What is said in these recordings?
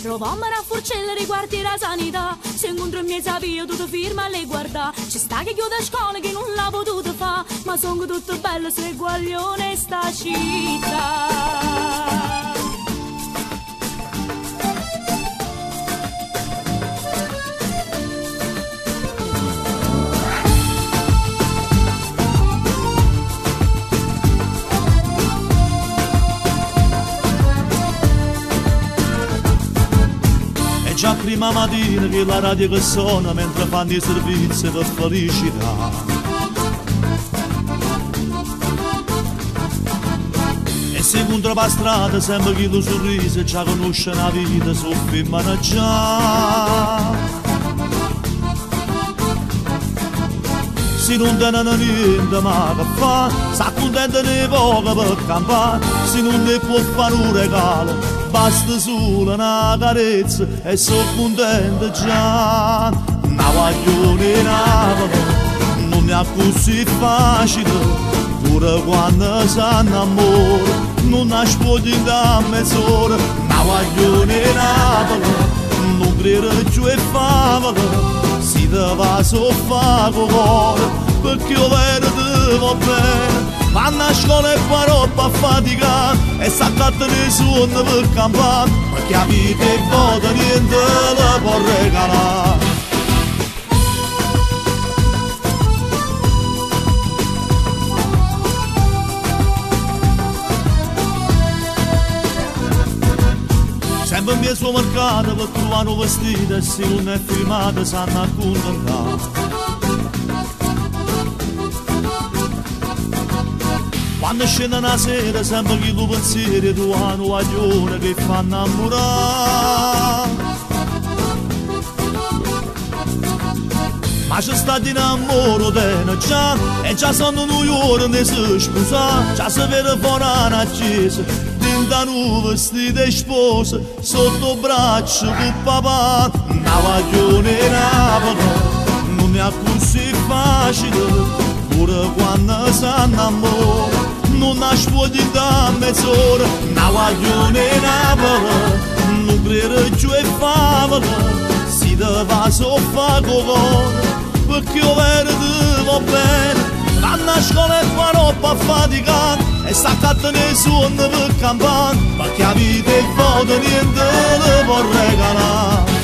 Trovammo una forcella riguardi la sanità. Se incontro in mezzo a via tu ti firma a lei guarda. Ci sta che chiude scuola che non l'ha potuto fa, ma sono tutto bello se guaglione sta città. Già prima mattina che la radio che suona mentre fanno i servizi per felicità. E se incontro per strada sempre chi lo sorriso già conosce la vita su firmano già. Se non tenono niente ma che fa, sta contento di poco per campare. Se non ne può fare un regalo, basta solo una carezza e sono contento già. Una guaglione Napoli non è così facile, pure quando si innamora non nasconde da mezz'ora. Una guaglione Napoli non crede più è favola, si te va soffa con cuore, perché io vedo te va bene. Vanno a scuola e poi roba a faticare e s'accatta nessuno per campare, perché la vita è vuota, niente la può regalare. Sempre in suo mercato per trovare un vestito e se non è firmato sanno accontentare. Quando scende la sera sempre chi lo pensiero tu ha un guaglione che fa innamorare. Ma c'è stato in amore tene già e già sono noi ore ne si sposa. Già si vede fuori una chiesa da un vestito e sposa sotto braccio con papà. Una guaglione Napoli non è così facile, pure quando si innamora non nasconde da mezz'ora. Una guaglione Napoli non crede più è favola, si te va soffa con cuore, perché io vedo te va bene. Vanno a scuola e fa roba a faticare e s'accatta nessuno per campare, perché la vita è vuota, niente le può regalare.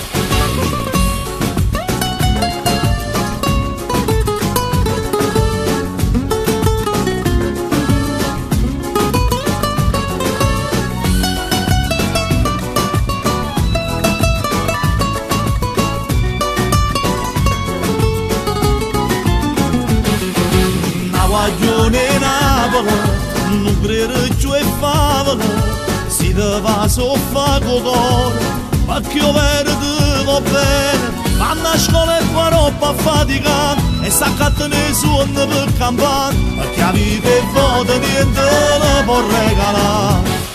Guaglione Napoli non crede più è favola, si te va soffa con cuore, perché io vedo te va bene. Vanno a scuola e fa roba a faticare e s'accatta nessuno per campare, perché la vita è vuota, niente le può regalare.